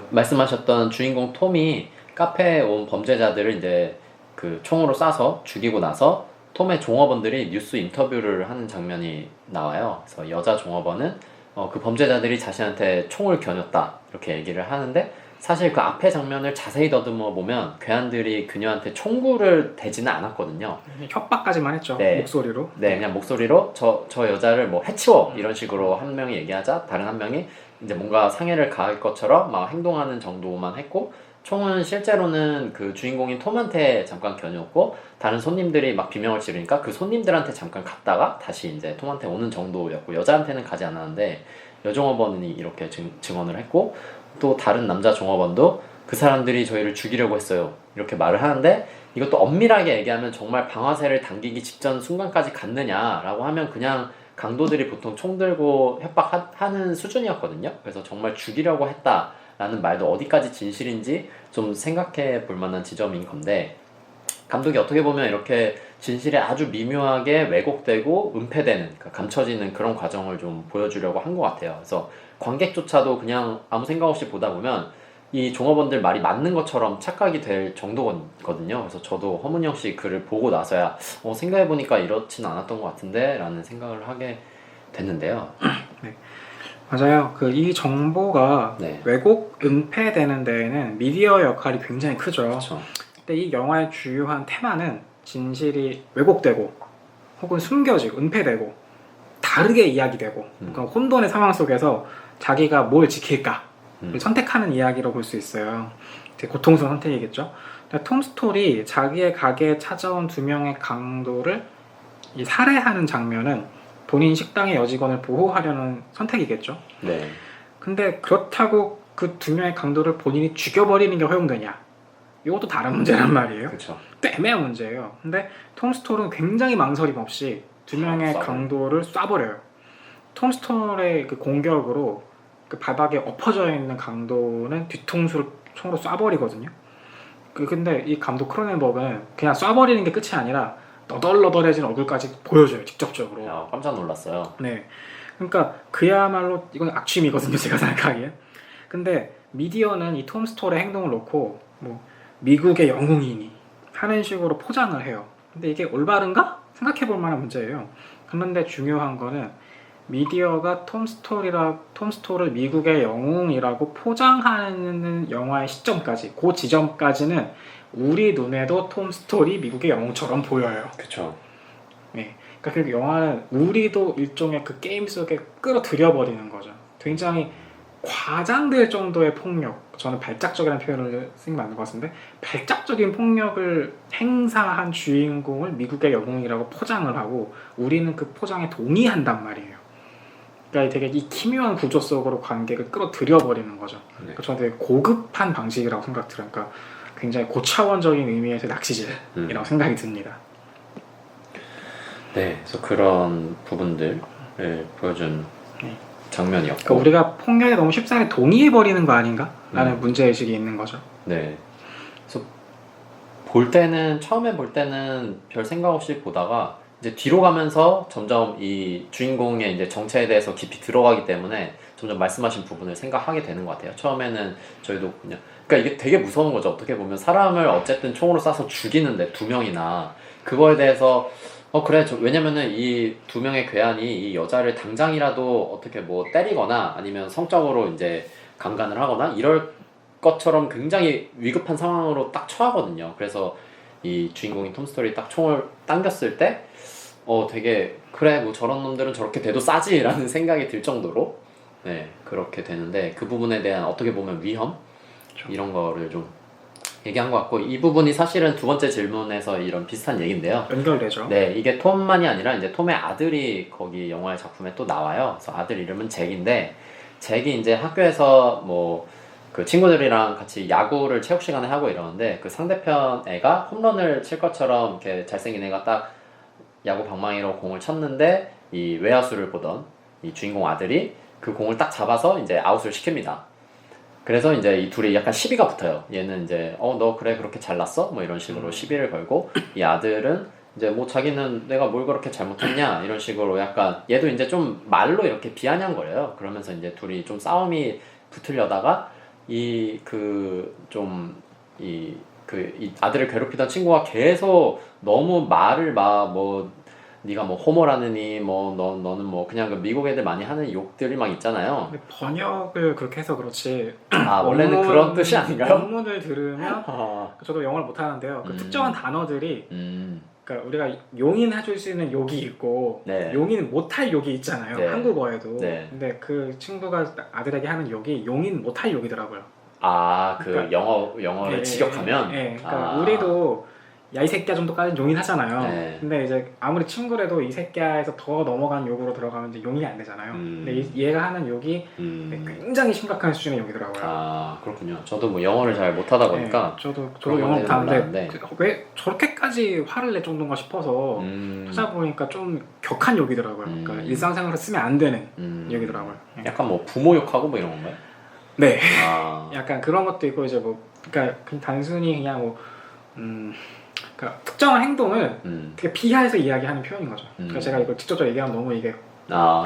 말씀하셨던 주인공 톰이 카페에 온 범죄자들을 이제 그 총으로 쏴서 죽이고 나서 톰의 종업원들이 뉴스 인터뷰를 하는 장면이 나와요. 그래서 여자 종업원은 그 범죄자들이 자신한테 총을 겨눴다 이렇게 얘기를 하는데 사실 그 앞에 장면을 자세히 더듬어 보면 괴한들이 그녀한테 총구를 대지는 않았거든요. 협박까지만 했죠. 네. 목소리로. 네, 그냥 목소리로 저 여자를 뭐 해치워 이런 식으로 한 명이 얘기하자 다른 한 명이 이제 뭔가 상해를 가할 것처럼 막 행동하는 정도만 했고 총은 실제로는 그 주인공인 톰한테 잠깐 겨누었고 다른 손님들이 막 비명을 지르니까 그 손님들한테 잠깐 갔다가 다시 이제 톰한테 오는 정도였고 여자한테는 가지 않았는데 여종업원이 이렇게 증언을 했고 또 다른 남자 종업원도 그 사람들이 저희를 죽이려고 했어요 이렇게 말을 하는데 이것도 엄밀하게 얘기하면 정말 방아쇠를 당기기 직전 순간까지 갔느냐라고 하면 그냥 강도들이 보통 총 들고 협박하는 수준이었거든요. 그래서 정말 죽이려고 했다라는 말도 어디까지 진실인지 좀 생각해 볼 만한 지점인 건데 감독이 어떻게 보면 이렇게 진실이 아주 미묘하게 왜곡되고 은폐되는 그러니까 감춰지는 그런 과정을 좀 보여주려고 한 것 같아요. 그래서 관객조차도 그냥 아무 생각 없이 보다 보면 이 종업원들 말이 맞는 것처럼 착각이 될 정도거든요. 그래서 저도 허문영 씨 글을 보고 나서야 생각해보니까 이렇진 않았던 것 같은데 라는 생각을 하게 됐는데요. 네. 맞아요. 이 정보가 네. 왜곡, 은폐되는 데에는 미디어의 역할이 굉장히 크죠. 그렇죠. 근데 이 영화의 주요한 테마는 진실이 왜곡되고 혹은 숨겨지고 은폐되고 다르게 이야기되고 그러니까 혼돈의 상황 속에서 자기가 뭘 지킬까 선택하는 이야기로 볼 수 있어요. 되게 고통스러운 선택이겠죠. 톰 스토리 자기의 가게에 찾아온 2명의 강도를 살해하는 장면은 본인 식당의 여직원을 보호하려는 선택이겠죠. 네. 근데 그렇다고 그 2명의 강도를 본인이 죽여버리는 게 허용되냐? 이것도 다른 문제란 말이에요. 그렇죠. 또 애매한 문제예요. 근데 톰 스토리는 굉장히 망설임 없이 2명의 강도를 쏴버려요. 톰 스토리의 그 공격으로 그 바닥에 엎어져 있는 강도는 뒤통수를 총으로 쏴버리거든요. 근데 이 감독 크로넨버그는 그냥 쏴버리는 게 끝이 아니라 너덜너덜해진 얼굴까지 보여줘요. 직접적으로. 야, 깜짝 놀랐어요. 네. 그러니까 그야말로 이건 악취미거든요. 제가 생각하기에. 근데 미디어는 이 톰 스토리의 행동을 놓고 뭐 미국의 영웅이니 하는 식으로 포장을 해요. 근데 이게 올바른가? 생각해볼 만한 문제예요. 그런데 중요한 거는 미디어가 톰 스토리를 미국의 영웅이라고 포장하는 영화의 시점까지, 그 지점까지는 우리 눈에도 톰 스토리 미국의 영웅처럼 보여요. 그렇죠. 네, 그러니까 그 영화는 우리도 일종의 그 게임 속에 끌어들여 버리는 거죠. 굉장히 과장될 정도의 폭력, 저는 발작적이라는 표현을 쓰는 게 맞는 것 같은데 발작적인 폭력을 행사한 주인공을 미국의 영웅이라고 포장을 하고 우리는 그 포장에 동의한단 말이에요. 그러니까 되게 이 기묘한 구조 속으로 관객을 끌어들여 버리는 거죠. 네. 그러니까 저는 되게 고급한 방식이라고 생각 들어요. 그러니까 굉장히 고차원적인 의미에서 낚시질이라고 생각이 듭니다. 네, 그래서 그런 부분들을 보여준 장면이었고 그러니까 우리가 폭력에 너무 쉽사리 동의해버리는 거 아닌가? 라는 문제의식이 있는 거죠. 네, 그래서 처음에 볼 때는 별 생각 없이 보다가 이제 뒤로 가면서 점점 이 주인공의 이제 정체에 대해서 깊이 들어가기 때문에 점점 말씀하신 부분을 생각하게 되는 것 같아요. 처음에는 저희도 그러니까 이게 되게 무서운 거죠. 어떻게 보면 사람을 어쨌든 총으로 쏴서 죽이는데 2명이나 그거에 대해서 그래. 왜냐면은 이 2명의 괴한이 이 여자를 당장이라도 어떻게 뭐 때리거나 아니면 성적으로 이제 강간을 하거나 이럴 것처럼 굉장히 위급한 상황으로 딱 처하거든요. 그래서 이 주인공인 톰 스토리 딱 총을 당겼을 때 되게 그래 뭐 저런 놈들은 저렇게 돼도 싸지라는 생각이 들 정도로 네 그렇게 되는데 그 부분에 대한 어떻게 보면 위험 이런 거를 좀 얘기한 것 같고 이 부분이 사실은 두 번째 질문에서 이런 비슷한 얘기인데요. 연결되죠. 네, 이게 톰만이 아니라 이제 톰의 아들이 거기 영화의 작품에 또 나와요. 그래서 아들 이름은 잭인데 잭이 이제 학교에서 뭐 그 친구들이랑 같이 야구를 체육 시간에 하고 이러는데 그 상대편 애가 홈런을 칠 것처럼 이렇게 잘생긴 애가 딱 야구 방망이로 공을 쳤는데 이 외야수를 보던 이 주인공 아들이 그 공을 딱 잡아서 이제 아웃을 시킵니다. 그래서 이제 이 둘이 약간 시비가 붙어요. 얘는 이제 너 그래 그렇게 잘났어? 뭐 이런 식으로 시비를 걸고 이 아들은 이제 뭐 자기는 내가 뭘 그렇게 잘못했냐 이런 식으로 약간 얘도 이제 좀 말로 이렇게 비아냥거려요. 그러면서 이제 둘이 좀 싸움이 붙으려다가 이 그 이 아들을 괴롭히던 친구가 계속 너무 말을 막 뭐 네가 뭐 호모라느니 뭐 너는 뭐 그냥 그 미국 애들 많이 하는 욕들이 막 있잖아요. 근데 번역을 그렇게 해서 그렇지. 아 원래는 그런 뜻이 아닌가요? 원문을 들으면 저도 영어를 못 하는데요. 그 특정한 단어들이 그러니까 우리가 용인해줄 수 있는 욕이 있고 네. 용인 못할 욕이 있잖아요. 네. 한국어에도. 네. 근데 그 친구가 아들에게 하는 욕이 용인 못할 욕이더라고요. 아, 그 그러니까, 영어를 직역하면? 네, 그러니까 우리도 야 이 새끼야 정도까지는 용인하잖아요. 네. 근데 이제 아무리 친구라도 이 새끼야에서 더 넘어간 욕으로 들어가면 이제 용인이 안 되잖아요. 근데 얘가 하는 욕이 굉장히 심각한 수준의 욕이더라고요. 아 그렇군요. 저도 뭐 영어를 잘 못하다 보니까 네, 저도 영어 못하는데 왜 저렇게까지 화를 낼 정도인가 싶어서 찾아보니까 좀 격한 욕이더라고요. 그러니까 일상생활에서 쓰면 안 되는 욕이더라고요. 약간 뭐 부모 욕하고 뭐 이런 건가요? 네. 아. 약간 그런 것도 있고 이제 뭐 그러니까 단순히 그냥 뭐 그러니까 특정한 행동을 되게 비하해서 이야기하는 표현인 거죠. 그러니까 제가 이걸 직접적으로 얘기하면 너무 이게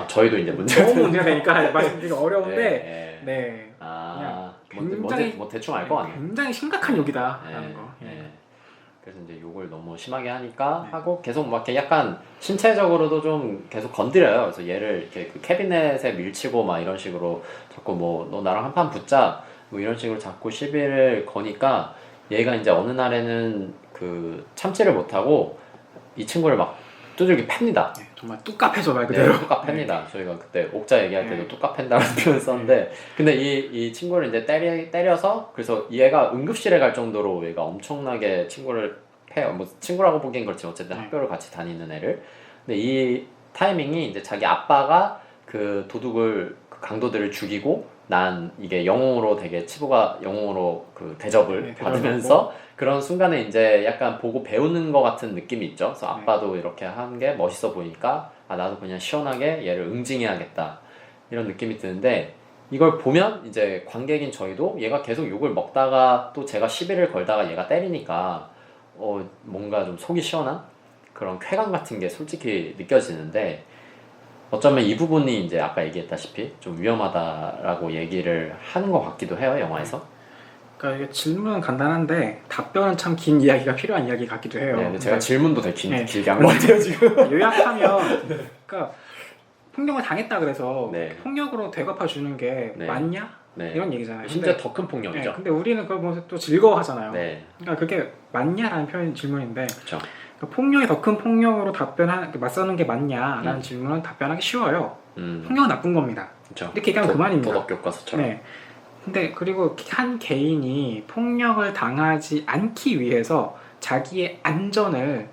저희도 이제 문제가 너무 문제가 되니까 말씀드리기가 어려운데 네. 굉장히 뭐 대충 알 거 아니에요. 굉장히 심각한 욕이다라는 거. 그래서 이제 욕을 너무 심하게 하니까 하고 계속 막 이렇게 약간 신체적으로도 좀 계속 건드려요. 그래서 얘를 이렇게 그 캐비넷에 밀치고 막 이런 식으로 자꾸 뭐 너 나랑 한판 붙자 뭐 이런 식으로 자꾸 시비를 거니까 얘가 이제 어느 날에는 그 참지를 못하고 이 친구를 막 두들기 팹니다. 정말 뚝까 패죠 말 그대로. 뚝까 팹니다. 저희가 그때 옥자 얘기할 때도 뚝까 팬다는 표현 썼는데 근데 이 친구를 이제 때려서 그래서 얘가 응급실에 갈 정도로 얘가 엄청나게 친구를 패요. 뭐 친구라고 보기엔 그렇지 어쨌든 학교를 같이 다니는 애를. 근데 이 타이밍이 이제 자기 아빠가 그 도둑을 그 강도들을 죽이고 난 이게 영웅으로 되게 치부가 영웅으로 그 대접을 받으면서 그런 순간에 이제 약간 보고 배우는 것 같은 느낌이 있죠. 그래서 아빠도 이렇게 하는 게 멋있어 보이니까 나도 그냥 시원하게 얘를 응징해야겠다 이런 느낌이 드는데 이걸 보면 이제 관객인 저희도 얘가 계속 욕을 먹다가 또 제가 시비를 걸다가 얘가 때리니까 뭔가 좀 속이 시원한 그런 쾌감 같은 게 솔직히 느껴지는데 어쩌면 이 부분이 이제 아까 얘기했다시피 좀 위험하다라고 얘기를 하는 것 같기도 해요, 영화에서. 그러니까 이게 질문은 간단한데 답변은 참 긴 이야기가 필요한 이야기 같기도 해요. 네, 제가 질문도 되게 길게 한 것 같아요 지금. 요약하면, 그러니까 폭력을 당했다 그래서 폭력으로 되갚아 주는 게 맞냐? 이런 얘기잖아요. 심지어 더 큰 폭력이죠. 근데 우리는 그걸 보면서 또 즐거워하잖아요. 네. 그러니까 그게 맞냐라는 표현 질문인데. 그렇죠. 폭력이 더 큰 폭력으로 맞서는 게 맞냐라는 질문은 답변하기 쉬워요. 폭력은 나쁜 겁니다. 그쵸. 이렇게 얘기하면 그만입니다. 도덕 교과서처럼. 네. 근데 그리고 한 개인이 폭력을 당하지 않기 위해서 자기의 안전을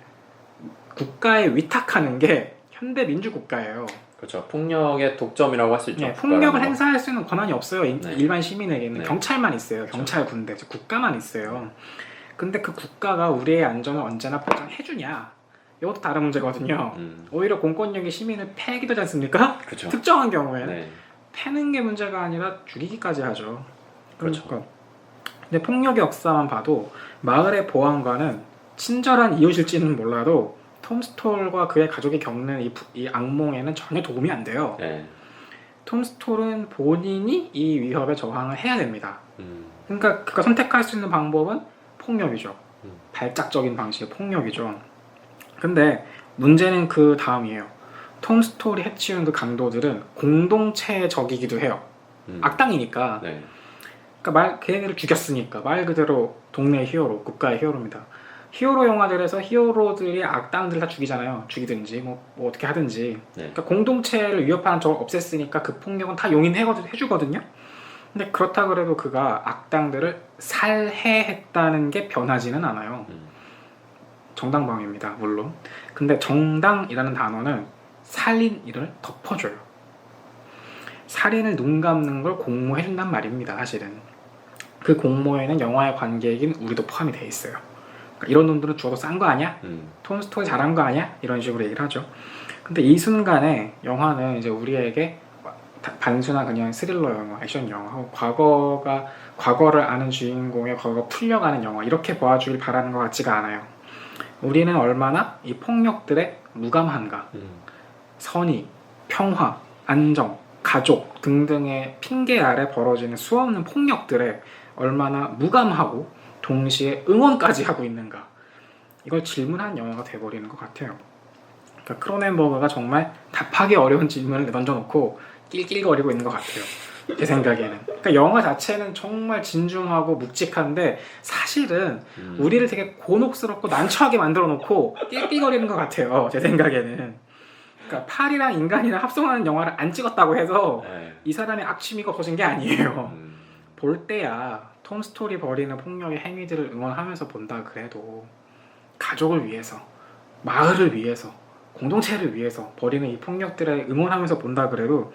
국가에 위탁하는 게 현대 민주국가예요. 그렇죠. 폭력의 독점이라고 할 수 있죠. 네, 폭력을 행사할 수 있는 권한이 없어요. 일반 시민에게는 경찰만 있어요. 그렇죠. 경찰, 군대, 국가만 있어요. 근데 그 국가가 우리의 안전을 언제나 보장해주냐? 이것도 다른 문제거든요. 오히려 공권력이 시민을 패기도 하지 않습니까? 그쵸. 특정한 경우에는 패는 게 문제가 아니라 죽이기까지 하죠. 그렇죠. 근데 폭력의 역사만 봐도 마을의 보안관은 친절한 이웃일지는 몰라도 톰 스톨과 그의 가족이 겪는 이 악몽에는 전혀 도움이 안 돼요. 톰 스톨은 본인이 이 위협에 저항을 해야 됩니다. 그러니까 그가 선택할 수 있는 방법은 폭력이죠. 발작적인 방식의 폭력이죠. 근데 문제는 그 다음이에요. 톰 스톨이 해치운 그 강도들은 공동체의 적이기도 해요. 악당이니까. 그러니까 걔네를 죽였으니까 말 그대로 동네 히어로, 국가의 히어로입니다. 히어로 영화들에서 히어로들이 악당들 다 죽이잖아요. 죽이든지 뭐 어떻게 하든지. 그러니까 공동체를 위협하는 적을 없앴으니까 그 폭력은 다 용인해주거든요. 근데 그렇다 그래도 그가 악당들을 살해했다는 게 변하지는 않아요. 정당방위입니다, 물론. 근데 정당이라는 단어는 살인을 덮어줘요. 살인을 눈 감는 걸 공모해준단 말입니다, 사실은. 그 공모에는 영화의 관객인 우리도 포함이 돼 있어요. 그러니까 이런 놈들은 죽어도 싼 거 아니야? 톰 스토리 잘한 거 아니야? 이런 식으로 얘기를 하죠. 근데 이 순간에 영화는 이제 우리에게 단순한 그냥 스릴러 영화, 액션 영화, 과거를 아는 주인공의 과거가 풀려가는 영화 이렇게 보아주길 바라는 것 같지가 않아요. 우리는 얼마나 이 폭력들에 무감한가, 선의, 평화, 안정, 가족 등등의 핑계 아래 벌어지는 수없는 폭력들에 얼마나 무감하고 동시에 응원까지 하고 있는가, 이걸 질문한 영화가 돼버리는 것 같아요. 그러니까 크로넨버그가 정말 답하기 어려운 질문을 던져놓고 낄낄거리고 있는 것 같아요, 제 생각에는. 그러니까 영화 자체는 정말 진중하고 묵직한데 사실은 우리를 되게 곤혹스럽고 난처하게 만들어 놓고 낄낄거리는 것 같아요, 제 생각에는. 그러니까 팔이랑 인간이랑 합성하는 영화를 안 찍었다고 해서 네. 이 사람의 악취미가 없어진 게 아니에요. 볼 때야 톰 스토리 벌이는 폭력의 행위들을 응원하면서 본다 그래도 가족을 위해서, 마을을 위해서, 공동체를 위해서 벌이는 이 폭력들을 응원하면서 본다 그래도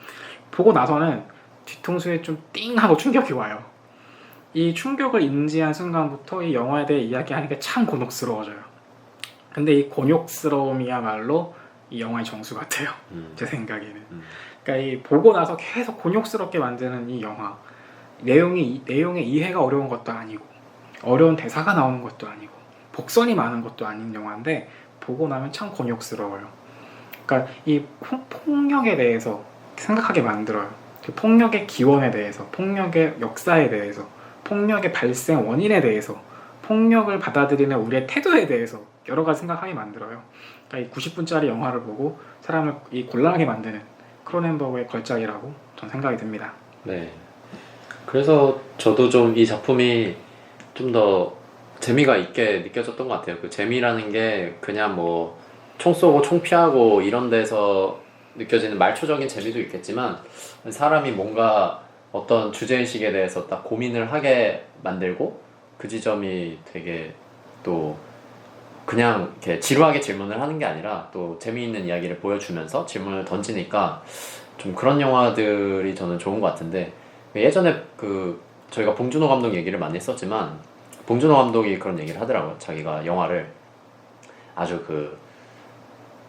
보고 나서는 뒤통수에 좀 띵 하고 충격이 와요. 이 충격을 인지한 순간부터 이 영화에 대해 이야기하는 게 참 곤혹스러워져요. 근데 이 곤욕스러움이야말로 이 영화의 정수 같아요, 제 생각에는. 그러니까 이 보고 나서 계속 곤욕스럽게 만드는 이 영화, 내용의 이해가 어려운 것도 아니고 어려운 대사가 나오는 것도 아니고 복선이 많은 것도 아닌 영화인데 보고 나면 참 곤욕스러워요. 그러니까 이 폭력에 대해서 생각하게 만들어요. 그 폭력의 기원에 대해서, 폭력의 역사에 대해서, 폭력의 발생 원인에 대해서, 폭력을 받아들이는 우리의 태도에 대해서 여러 가지 생각하게 만들어요. 그러니까 이 90분짜리 영화를 보고 사람을 이 곤란하게 만드는 크로넨버그의 걸작이라고 전 생각이 듭니다. 네. 그래서 저도 좀 이 작품이 좀 더 재미가 있게 느껴졌던 것 같아요. 그 재미라는 게 그냥 뭐 총 쏘고 총 피하고 이런 데서 느껴지는 말초적인 재미도 있겠지만 사람이 뭔가 어떤 주제의식에 대해서 딱 고민을 하게 만들고 그 지점이 되게 또 그냥 이렇게 지루하게 질문을 하는 게 아니라 또 재미있는 이야기를 보여주면서 질문을 던지니까 좀 그런 영화들이 저는 좋은 것 같은데, 예전에 그 저희가 봉준호 감독 얘기를 많이 했었지만 봉준호 감독이 그런 얘기를 하더라고요. 자기가 영화를 아주 그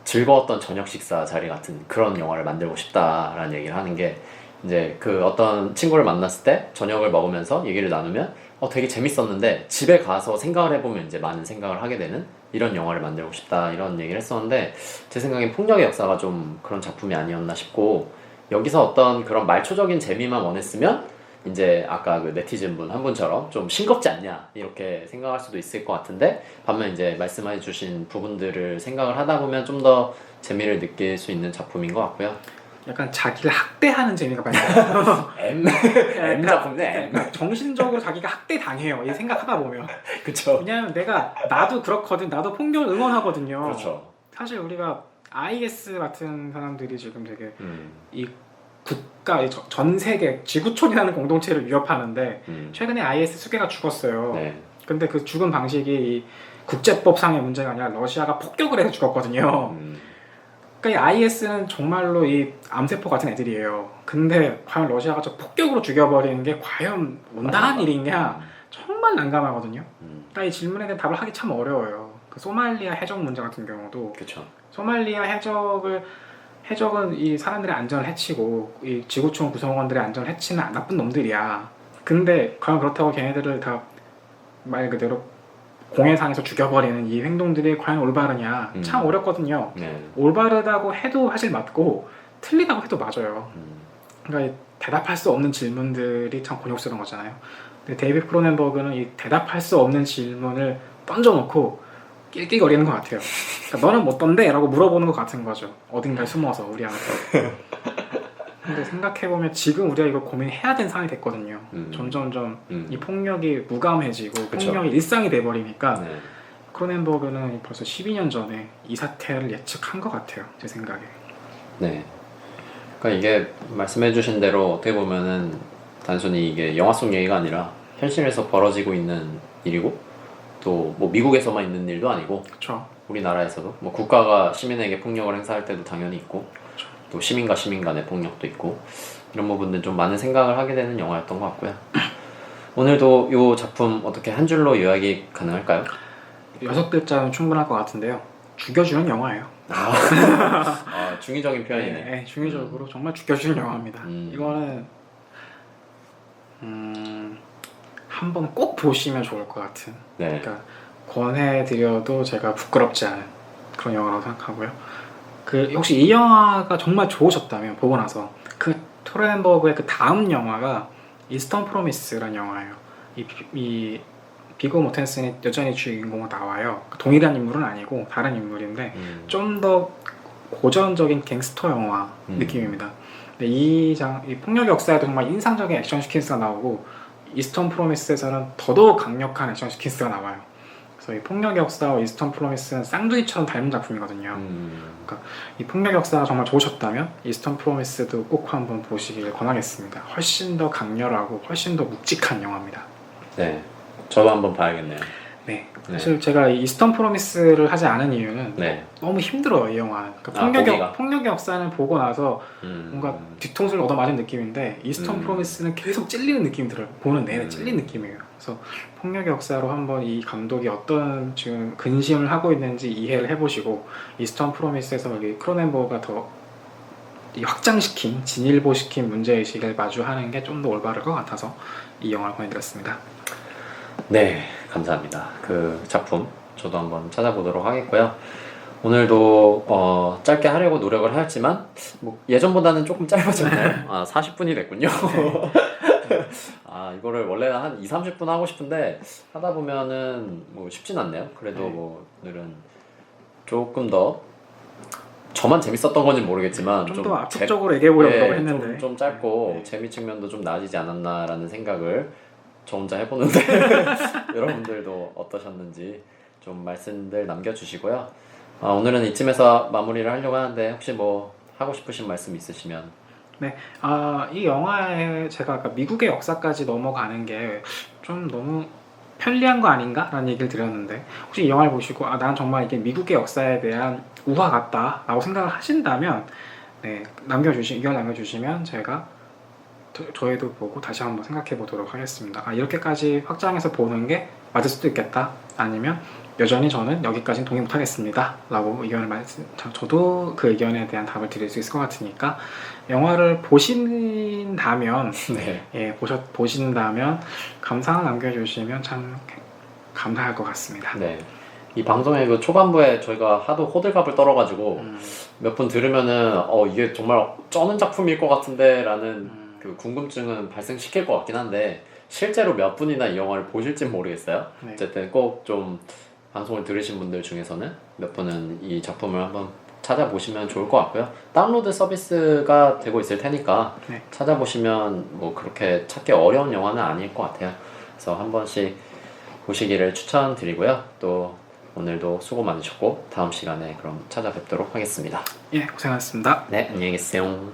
즐거웠던 저녁 식사 자리 같은 그런 영화를 만들고 싶다라는 얘기를 하는 게, 이제 그 어떤 친구를 만났을 때 저녁을 먹으면서 얘기를 나누면 되게 재밌었는데 집에 가서 생각을 해보면 이제 많은 생각을 하게 되는 이런 영화를 만들고 싶다, 이런 얘기를 했었는데 제 생각엔 폭력의 역사가 좀 그런 작품이 아니었나 싶고, 여기서 어떤 그런 말초적인 재미만 원했으면 이제 아까 그 네티즌 분 한 분처럼 좀 싱겁지 않냐 이렇게 생각할 수도 있을 것 같은데, 반면 이제 말씀해 주신 부분들을 생각을 하다 보면 좀 더 재미를 느낄 수 있는 작품인 것 같고요. 약간 자기를 학대하는 재미가 많아요. M 작품네. 정신적으로 자기가 학대 당해요, 이 생각하다 보면. 그렇죠. 왜냐면 나도 그렇거든, 나도 폭력을 응원하거든요. 그렇죠. 사실 우리가 IS 같은 사람들이 지금 되게 이 국가, 전 세계 지구촌이라는 공동체를 위협하는데 최근에 IS 수개가 죽었어요. 네. 근데 그 죽은 방식이 이 국제법상의 문제가 아니라 러시아가 폭격을 해서 죽었거든요. 그러니까 이 IS는 정말로 이 암세포 같은 애들이에요. 근데 과연 러시아가 저 폭격으로 죽여버리는 게 과연 온당한 일이냐, 정말 난감하거든요. 그러니까 이 질문에 대한 답을 하기 참 어려워요. 그 소말리아 해적 문제 같은 경우도, 그렇죠. 소말리아 해적은 이 사람들의 안전을 해치고 이 지구촌 구성원들의 안전을 해치는 나쁜 놈들이야. 근데 과연 그렇다고 걔네들을 다 말 그대로 공해상에서 죽여버리는 이 행동들이 과연 올바르냐, 참 어렵거든요. 네. 올바르다고 해도 사실 맞고 틀리다고 해도 맞아요. 그러니까 대답할 수 없는 질문들이 참 곤욕스러운 거잖아요. 근데 데이비드 크로넨버그는 이 대답할 수 없는 질문을 던져놓고 낄낄거리는 것 같아요. 그러니까 너는 뭐 어떤데? 라고 물어보는 것 같은 거죠. 어딘가에 숨어서 우리한테. 근데 생각해보면 지금 우리가 이걸 고민해야 되는 상황이 됐거든요. 점점점 이 폭력이 무감해지고 그쵸. 폭력이 일상이 돼버리니까 네. 크로넨버그는 벌써 12년 전에 이 사태를 예측한 것 같아요, 제 생각에. 네. 그러니까 이게 말씀해주신 대로 어떻게 보면은 단순히 이게 영화 속 얘기가 아니라 현실에서 벌어지고 있는 일이고, 또 뭐 미국에서만 있는 일도 아니고, 그렇죠. 우리나라에서도 뭐 국가가 시민에게 폭력을 행사할 때도 당연히 있고, 또 시민과 시민 간의 폭력도 있고, 이런 부분들 좀 많은 생각을 하게 되는 영화였던 것 같고요. 오늘도 이 작품 어떻게 한 줄로 요약이 가능할까요? 6글자는 충분할 것 같은데요. 죽여주는 영화예요. 중의적인 표현이네. 네, 중의적으로 정말 죽여주는 영화입니다. 이거는 한번 꼭 보시면 좋을 것 같은. 네. 그러니까 권해드려도 제가 부끄럽지 않은 그런 영화라고 생각하고요. 그 혹시 이 영화가 정말 좋으셨다면 보고 나서 그 크로넨버그의 그 다음 영화가 이스턴 프로미스라는 영화예요. 이 비고 모텐슨이 여전히 주인공으로 나와요. 동일한 인물은 아니고 다른 인물인데 좀 더 고전적인 갱스터 영화 느낌입니다. 근데 이 폭력의 역사에도 정말 인상적인 액션 시퀀스가 나오고 이스턴 프로미스에서는 더더욱 강력한 액션 시퀀스가 나와요. 그래서 이 폭력의 역사와 이스턴 프로미스는 쌍둥이처럼 닮은 작품이거든요. 그러니까 이 폭력의 역사가 정말 좋으셨다면 이스턴 프로미스도 꼭 한번 보시길 권하겠습니다. 훨씬 더 강렬하고 훨씬 더 묵직한 영화입니다. 네, 저도 한번 봐야겠네요. 네, 사실 제가 이 이스턴 프로미스를 하지 않은 이유는 너무 힘들어요, 이 영화. 그러니까 폭력의 역사는 보고 나서 뭔가 뒤통수를 얻어맞은 느낌인데 이스턴 프로미스는 계속 찔리는 느낌이 들어요. 보는 내내 찔리는 느낌이에요. 그래서 폭력의 역사로 한번 이 감독이 어떤 지금 근심을 하고 있는지 이해를 해보시고 이스턴 프로미스에서 여기 크로넨버그가 더 확장시킨, 진일보시킨 문제의식을 마주하는 게 좀 더 올바를 것 같아서 이 영화를 보내드렸습니다. 네, 감사합니다. 그 작품 저도 한번 찾아보도록 하겠고요. 오늘도 짧게 하려고 노력을 하였지만 뭐 예전보다는 조금 짧아졌네요. 40분이 됐군요. 이거를 원래는 한 2-30분 하고 싶은데 하다 보면은 뭐 쉽진 않네요. 그래도 뭐 오늘은 조금 더 저만 재밌었던 건지 모르겠지만 좀 더 압축적으로 얘기해보려고 했는데 좀 짧고 재미 측면도 좀 나아지지 않았나라는 생각을 저 혼자 해보는데 여러분들도 어떠셨는지 좀 말씀들 남겨주시고요. 오늘은 이쯤에서 마무리를 하려고 하는데 혹시 뭐 하고 싶으신 말씀 있으시면. 네, 이 영화에 제가 아까 미국의 역사까지 넘어가는 게 좀 너무 편리한 거 아닌가? 라는 얘기를 드렸는데 혹시 이 영화를 보시고 난 정말 이게 미국의 역사에 대한 우화 같다 라고 생각을 하신다면 의견 남겨주시면 제가 저희도 보고 다시 한번 생각해 보도록 하겠습니다. 이렇게까지 확장해서 보는 게 맞을 수도 있겠다. 아니면 여전히 저는 여기까지는 동의 못하겠습니다. 라고 저도 그 의견에 대한 답을 드릴 수 있을 것 같으니까 영화를 보신다면 보신다면 감상을 남겨주시면 참 감사할 것 같습니다. 네. 이 방송의 그 초반부에 저희가 하도 호들갑을 떨어가지고 몇 분 들으면은 이게 정말 쩌는 작품일 것 같은데 라는 그 궁금증은 발생시킬 것 같긴 한데 실제로 몇 분이나 이 영화를 보실진 모르겠어요. 어쨌든 꼭 좀 방송을 들으신 분들 중에서는 몇 분은 이 작품을 한번 찾아보시면 좋을 것 같고요. 다운로드 서비스가 되고 있을 테니까 찾아보시면 뭐 그렇게 찾기 어려운 영화는 아닐 것 같아요. 그래서 한 번씩 보시기를 추천드리고요. 또 오늘도 수고 많으셨고 다음 시간에 그럼 찾아뵙도록 하겠습니다. 고생하셨습니다. 네, 안녕히 계세요.